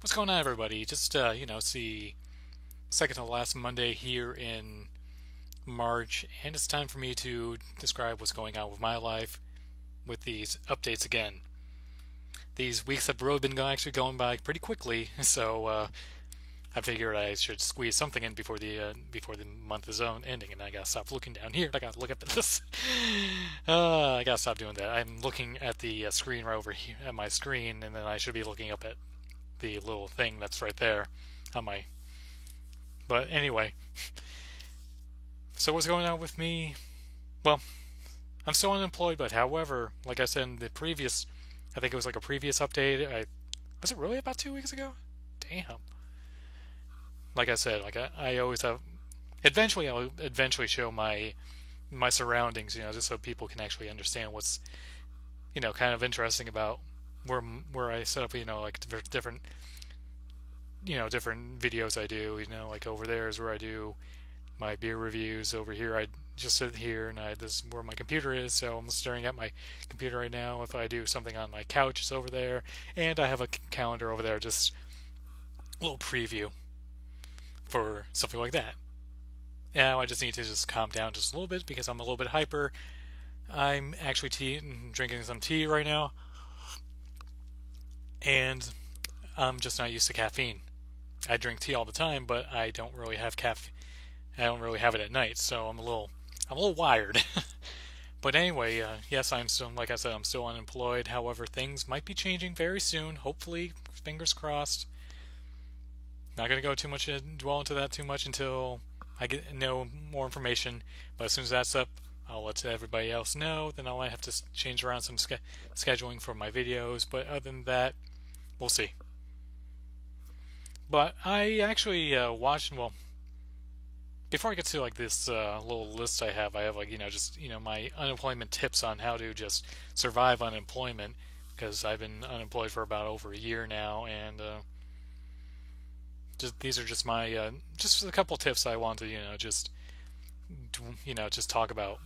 What's going on, everybody? Just, it's the second to last Monday here in March, and it's time for me to describe what's going on with my life with these updates again. These weeks have really been actually going by pretty quickly, so I figured I should squeeze something in before the month is ending, and I gotta stop looking down here. I gotta look at this. I gotta stop doing that. I'm looking at the screen right over here at my screen, and then I should be looking up at the little thing that's right there on my. But anyway, so what's going on with me? Well, I'm still unemployed, but however, like I said in the previous, I think it was like a previous update. Was it really about 2 weeks ago? Damn. Like I said, I always have. Eventually, I'll eventually show my surroundings, just so people can actually understand what's kind of interesting about where I set up, like different different videos I do. Like over there is where I do my beer reviews. Over here, I just sit here and this is where my computer is. So I'm staring at my computer right now. If I do something on my couch, it's over there, and I have a calendar over there, just a little preview for something like that. Now I just need to just calm down just a little bit because I'm a little bit hyper. I'm actually drinking some tea right now, and I'm just not used to caffeine. I drink tea all the time, but I don't really have caffeine. I don't really have it at night, so I'm a little wired. But anyway, yes, I'm still, like I said, I'm still unemployed. However, things might be changing very soon. Hopefully, fingers crossed. Not gonna go too much, dwell into that too much until I get know more information. But as soon as that's up, I'll let everybody else know. Then I might have to change around some scheduling for my videos. But other than that, we'll see. But I actually watched. Well, before I get to like this little list I have like just my unemployment tips on how to just survive unemployment because I've been unemployed for about over a year now, and just these are just my just a couple tips I want to just talk about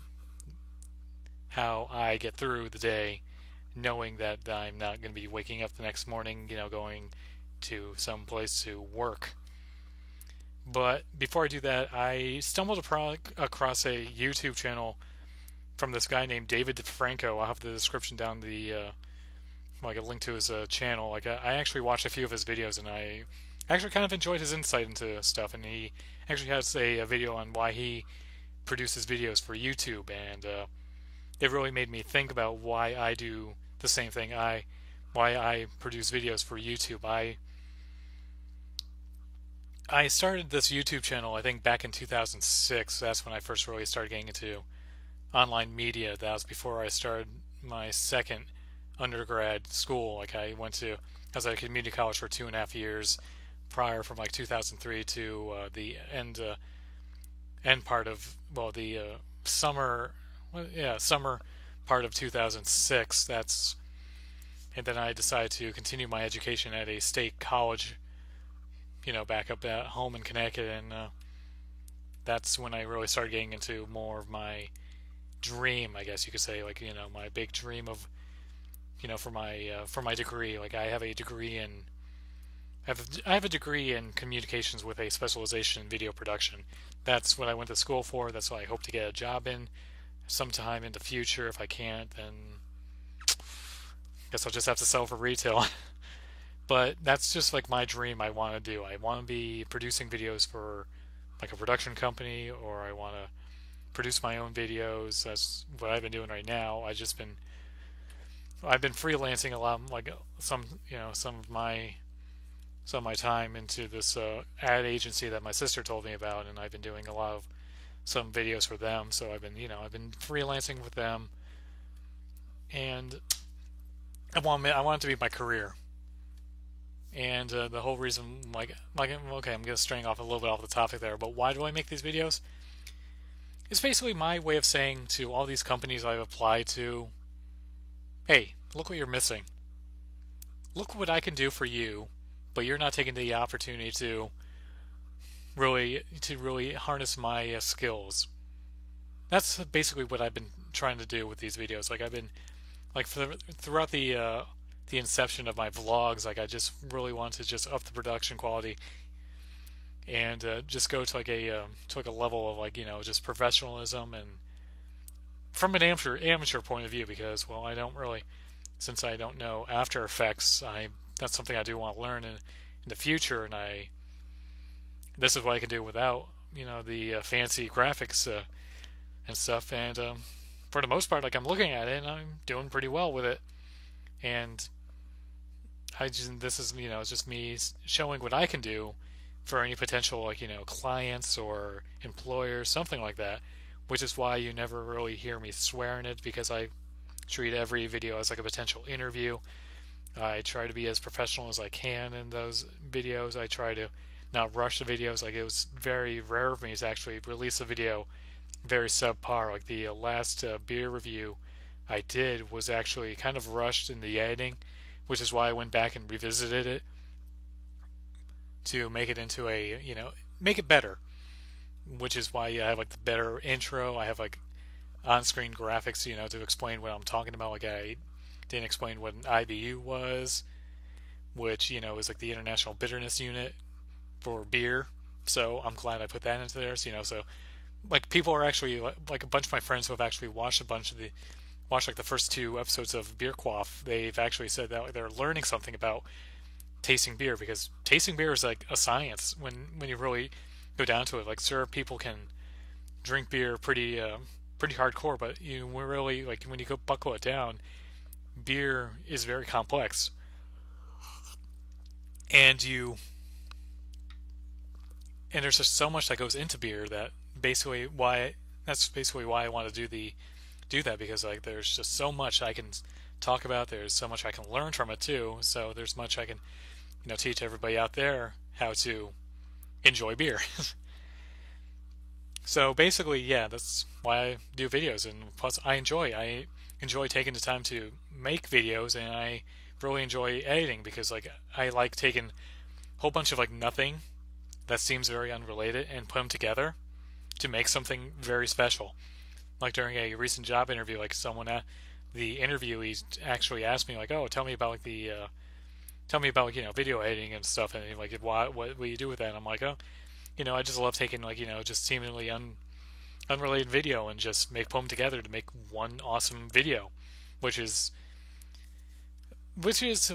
how I get through the day, knowing that I'm not going to be waking up the next morning, going to some place to work. But before I do that, I stumbled across a YouTube channel from this guy named David DeFranco. I'll have the description down the like a link to his channel. Like I actually watched a few of his videos, and I actually kind of enjoyed his insight into stuff. And he actually has a video on why he produces videos for YouTube, and it really made me think about why I do the same thing. Why I produce videos for YouTube. I started this YouTube channel, I think, back in 2006. That's when I first really started getting into online media. That was before I started my second undergrad school. Like I was at a community college for 2.5 years prior, from like 2003 to the end part of the summer, well, yeah, summer part of 2006. And then I decided to continue my education at a state college, back up at home in Connecticut, and that's when I really started getting into more of my dream, I guess you could say, like my big dream of, for my degree. Like I have a degree in communications with a specialization in video production. That's what I went to school for. That's what I hope to get a job in sometime in the future. If I can't, then I guess I'll just have to sell for retail. But that's just like my dream I want to do. I want to be producing videos for like a production company, or I want to produce my own videos. That's what I've been doing right now. I've been freelancing a lot, like some of my time into this ad agency that my sister told me about, and I've been doing a lot of some videos for them. So I've been freelancing with them, and I want it to be my career. And the whole reason, okay, I'm just straying off a little bit off the topic there, but why do I make these videos? It's basically my way of saying to all these companies I've applied to, hey, look what you're missing. Look what I can do for you, but you're not taking the opportunity to really harness my skills. That's basically what I've been trying to do with these videos. Like I've been throughout the the inception of my vlogs. Like I just really want to just up the production quality and just go to like a level of like just professionalism and from an amateur point of view because well I don't really since I don't know After Effects I that's something I do want to learn in the future and I this is what I can do without the fancy graphics and stuff and for the most part like I'm looking at it and I'm doing pretty well with it and I just this is it's just me showing what I can do for any potential like clients or employers something like that which is why you never really hear me swear in it because I treat every video as like a potential interview. I try to be as professional as I can in those videos. I try to not rush the videos. Like it was very rare of me to actually release a video very subpar. Like the last beer review I did was actually kind of rushed in the editing, which is why I went back and revisited it to make it into a make it better. Which is why I have like the better intro. I have like on-screen graphics, to explain what I'm talking about. Like I didn't explain what an IBU was, which is like the International Bitterness Unit for beer. So I'm glad I put that into there. So like people are actually like a bunch of my friends who have actually watched like the first two episodes of Beer Quaff. They've actually said that they're learning something about tasting beer because tasting beer is like a science when you really go down to it. Like sure, people can drink beer pretty hardcore, but we're really like when you go buckle it down, beer is very complex, and there's just so much that goes into beer that that's basically why I want to do that because like there's just so much I can talk about. There's so much I can learn from it too. So there's much I can teach everybody out there how to enjoy beer. So basically, yeah, that's why I do videos, and plus I enjoy taking the time to make videos, and I really enjoy editing because like I like taking a whole bunch of like nothing that seems very unrelated and put them together to make something very special. Like during a recent job interview, like the interviewee actually asked me like, "Oh, tell me about like tell me about like, video editing and stuff," and like, what do you do with that?" And I'm like, "Oh, I just love taking like just seemingly unrelated video and just put them together to make one awesome video, which is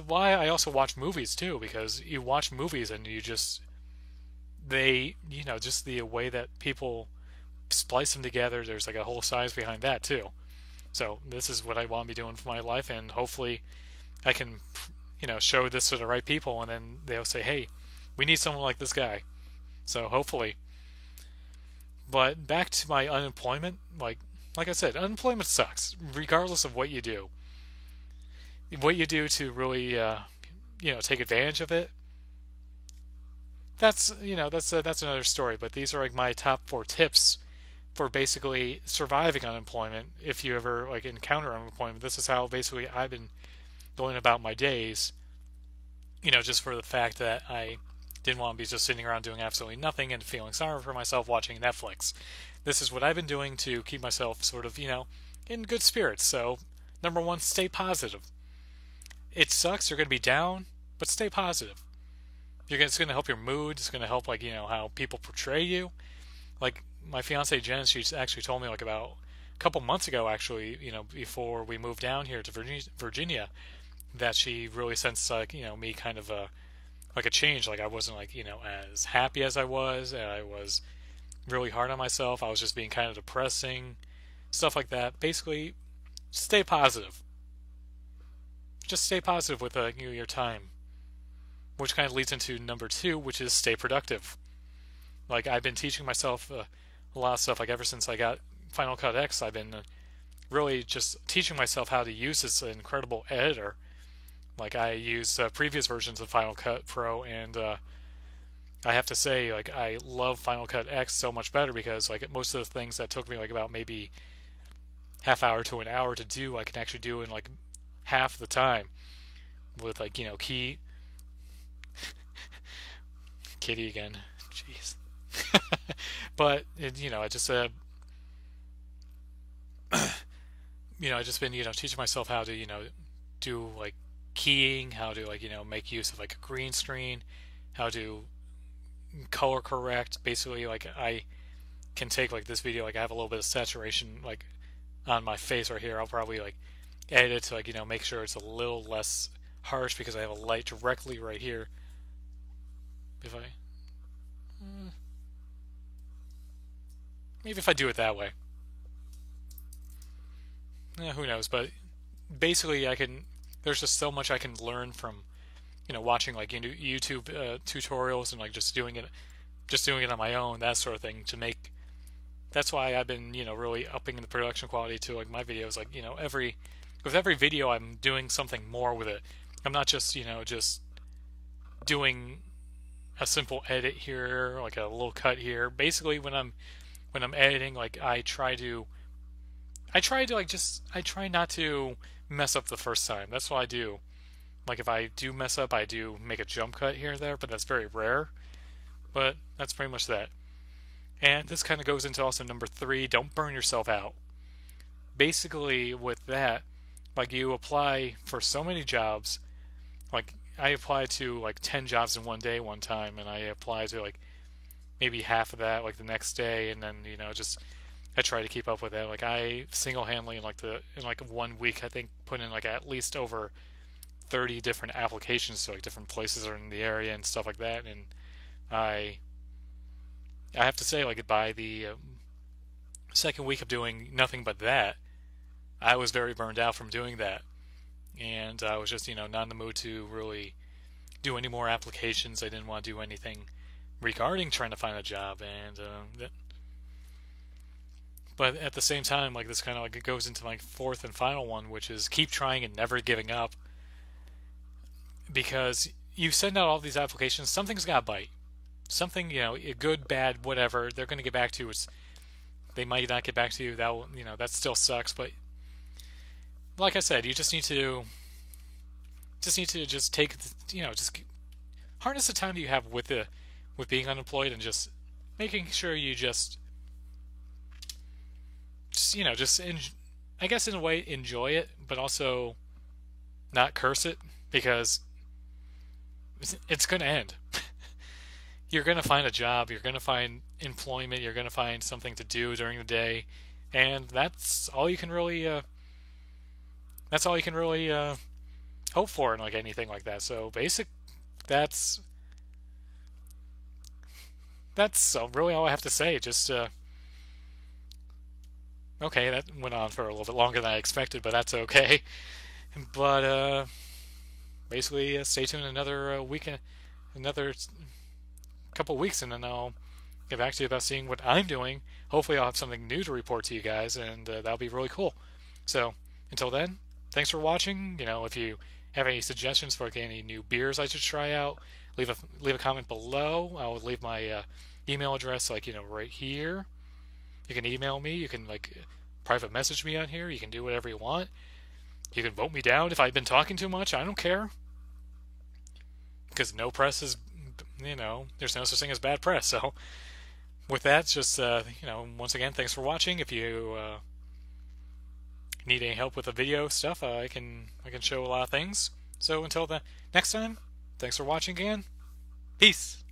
why I also watch movies too because you watch movies and you just just the way that people splice them together. There's like a whole science behind that too. So this is what I want to be doing for my life, and hopefully I can show this to the right people, and then they'll say, "Hey, we need someone like this guy." So hopefully. But back to my unemployment, like I said, unemployment sucks, regardless of what you do. What you do to really, take advantage of it. That's another story. But these are like my top 4 tips for basically surviving unemployment. If you ever like encounter unemployment, this is how basically I've been going about my days. Just for the fact that I didn't want to be just sitting around doing absolutely nothing and feeling sorry for myself watching Netflix. This is what I've been doing to keep myself sort of, in good spirits. So, number 1, stay positive. It sucks, you're going to be down, but stay positive. It's going to help your mood, it's going to help, like, how people portray you. Like, my fiance Jen, she's actually told me, like, about a couple months ago, actually, before we moved down here to Virginia, that she really sensed, like, me kind of like a change. Like I wasn't like as happy as I was, and I was really hard on myself. I was just being kind of depressing, stuff like that. Basically, stay positive. Just stay positive with your time, which kind of leads into number 2, which is stay productive. Like I've been teaching myself a lot of stuff. Like ever since I got Final Cut X, I've been really just teaching myself how to use this incredible editor. Like I use previous versions of Final Cut Pro, and I have to say, like I love Final Cut X so much better because like most of the things that took me like about maybe half hour to an hour to do, I can actually do in like half the time with like key kitty again, jeez. But I just I just been teaching myself how to do like keying, how to make use of like a green screen, how to color correct. Basically, like I can take like this video, like I have a little bit of saturation like on my face right here. I'll probably like edit it to make sure it's a little less harsh because I have a light directly right here. If I maybe if I do it that way, who knows? But basically, I can. There's just so much I can learn from watching like YouTube tutorials and like just doing it on my own, that sort of thing. To make That's why I've been really upping the production quality to like my videos. Like with every video, I'm doing something more with it. I'm not just doing a simple edit here, like a little cut here. Basically, when I'm editing, like I try not to mess up the first time. That's what I do. Like if I do mess up, I do make a jump cut here and there, but that's very rare. But that's pretty much that. And this kind of goes into also number 3, don't burn yourself out. Basically, with that, like you apply for so many jobs. Like I applied to like 10 jobs in one day one time, and I applied to like maybe half of that like the next day, and then just I try to keep up with that. Like I single-handedly in like 1 week, I think put in like at least over 30 different applications to like different places in the area and stuff like that. And I I have to say, like by the second week of doing nothing but that, I was very burned out from doing that, and I was just not in the mood to really do any more applications. I didn't want to do anything regarding trying to find a job, and but at the same time, like this kind of like it goes into my fourth and final one, which is keep trying and never giving up, because you send out all these applications, something's got to bite. Something, good, bad, whatever, they're going to get back to you. They might not get back to you. That still sucks. But like I said, you just take, just harness the time that you have with being unemployed, and just making sure you I guess in a way enjoy it, but also not curse it, because it's going to end. You're going to find a job, you're going to find employment, you're going to find something to do during the day, and that's all you can really hope for in like anything like that. So that's that's really all I have to say. Just okay, that went on for a little bit longer than I expected, but that's okay. But basically, stay tuned another weekend, another couple weeks, and then I'll get back to you about seeing what I'm doing. Hopefully, I'll have something new to report to you guys, and that'll be really cool. So, until then, thanks for watching. If you have any suggestions for like, any new beers I should try out, leave a comment below. I'll leave my email address right here. You can email me. You can like private message me on here. You can do whatever you want. You can vote me down if I've been talking too much. I don't care, because no press is, there's no such thing as bad press. So with that, just once again, thanks for watching. If you need any help with the video stuff, I can show a lot of things. So until the next time, thanks for watching again. Peace.